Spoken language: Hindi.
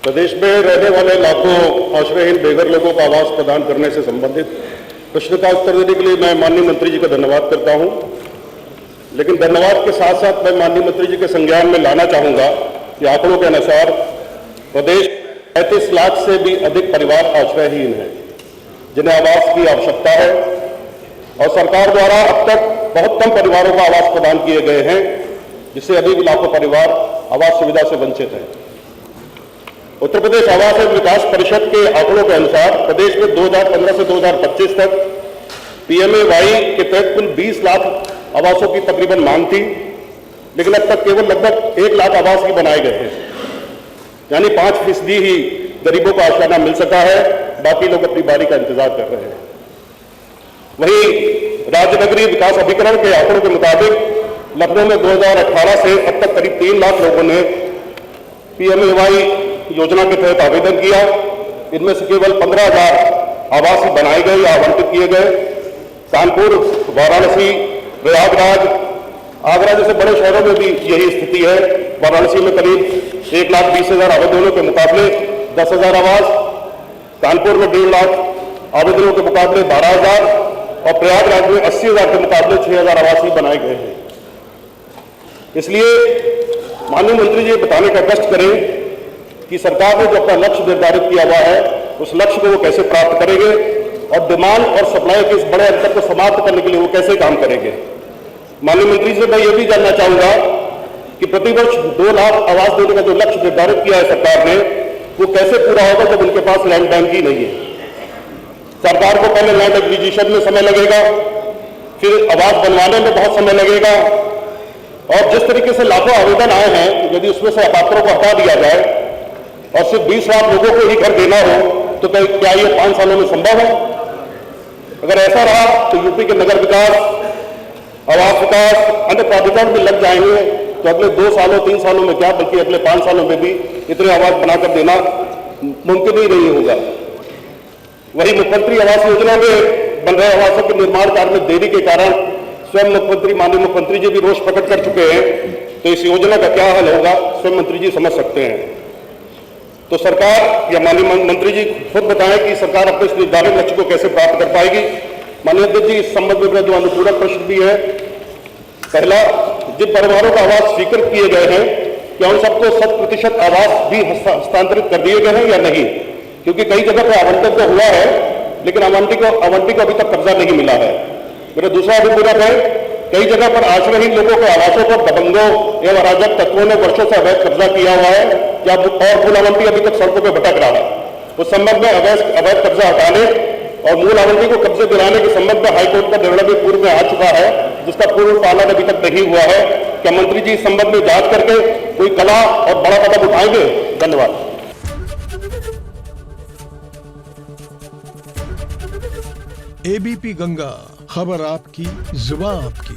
प्रदेश में रहने वाले लाखों आश्रयहीन बेघर लोगों को आवास प्रदान करने से संबंधित प्रश्न का उत्तर देने के लिए मैं माननीय मंत्री जी का धन्यवाद करता हूं। लेकिन धन्यवाद के साथ साथ मैं माननीय मंत्री जी के संज्ञान में लाना चाहूंगा कि आंकड़ों के अनुसार प्रदेश 35 लाख से भी अधिक परिवार आश्रयहीन हैं, जिन्हें आवास की आवश्यकता है और सरकार द्वारा अब तक बहुत कम परिवारों को आवास प्रदान किए गए हैं, जिससे अभी भी लाखों परिवार आवास सुविधा से वंचित हैं। उत्तर प्रदेश आवास एवं विकास परिषद के आंकड़ों के अनुसार प्रदेश में 2015 से 2025 तक पीएमएवाई के तहत कुल 20 लाख आवासों की तकरीबन मांग थी, लेकिन अब तक केवल लगभग 1 लाख आवास ही बनाए गए हैं, यानी 5% ही गरीबों को आशियाना मिल सका है, बाकी लोग अपनी बारी का इंतजार कर रहे हैं। वहीं राज्य नगरीय विकास अभिकरण के आंकड़ों के मुताबिक लखनऊ में 2018 से अब तक करीब 3 लाख लोगों ने पीएमएवाई योजना के तहत आवेदन किया। इनमें से केवल 15,000 आवास ही बनाए गए या आवंटित किए गए। कानपुर, वाराणसी, प्रयागराज, आगरा जैसे बड़े शहरों में भी यही स्थिति है। वाराणसी में करीब 1,20,000 आवेदनों के मुकाबले 10,000 आवास, कानपुर में 1.5 लाख आवेदनों के मुकाबले 12,000 और प्रयागराज में 80,000 के मुकाबले 6,000 आवास ही बनाए गए हैं। इसलिए माननीय मंत्री जी बताने का कष्ट करें कि सरकार ने जो अपना लक्ष्य निर्धारित किया हुआ है, उस लक्ष्य को वो कैसे प्राप्त करेंगे और डिमांड और सप्लाई के इस बड़े अंतर को समाप्त करने के लिए वो कैसे काम करेंगे। माननीय मंत्री से मैं ये भी जानना चाहूंगा कि प्रतिवर्ष 2 लाख आवास देने का जो लक्ष्य निर्धारित किया है सरकार ने, वो कैसे पूरा होगा जब उनके पास लैंड बैंक ही नहीं है। सरकार को पहले लैंड एक्विजिशन में समय लगेगा, फिर आवास बनवाने में बहुत समय लगेगा, और जिस तरीके से लाखों आवेदन आए हैं, यदि उसमें से अपात्रों को हटा दिया जाए और सिर्फ 20 लाख लोगों को ही घर देना हो, तो क्या ये 5 सालों में संभव है? अगर ऐसा रहा तो यूपी के नगर विकास, आवास विकास, अन्य प्राधिकरण भी लग जाएंगे, तो अगले 2 सालों 3 सालों में क्या, बल्कि अगले 5 सालों में भी इतने आवास बनाकर देना मुमकिन ही नहीं होगा। वही मुख्यमंत्री आवास योजना में बन रहे आवासों के निर्माण कार्य में देरी के कारण स्वयं मुख्यमंत्री, माननीय मुख्यमंत्री जी भी रोष प्रकट कर चुके हैं, तो इस योजना का क्या हल होगा स्वयं मंत्री जी समझ सकते हैं। तो सरकार या माननीय मंत्री जी खुद बताएं कि सरकार अपने इस निर्धारित लक्ष्य को कैसे प्राप्त कर पाएगी। माननीय अध्यक्ष जी, इस संबंध में मेरा जो अनुपूरक प्रश्न भी है, पहला, जिन परिवारों का आवास स्वीकृत किए गए हैं, क्या उन सबको 100% आवास भी हस्तांतरित कर दिए गए हैं या नहीं? क्योंकि कई जगह पर आवंटन तो हुआ है, लेकिन आवंटी को अभी तक कब्जा नहीं मिला है। मेरा दूसरा अनुपूरक है, कई जगह पर आश्रयहीन लोगों के आवासों पर दबंगों एवं अराजक तत्वों ने वर्षों से अवैध कब्जा किया हुआ है, या और मूल आवंटी अभी तक सड़कों पर भटक रहा है। उस संबंध में अवैध कब्जा हटाने और मूल आवंटी को कब्जे दिलाने के संबंध में हाईकोर्ट का निर्णय भी पूर्व में आ चुका है, जिसका पूर्ण पालन अभी तक नहीं हुआ है। क्या मंत्री जी इस संबंध में जांच करके कोई कड़ा और बड़ा कदम उठाएंगे? धन्यवाद। एबीपी गंगा, खबर आपकी, जुबान आपकी।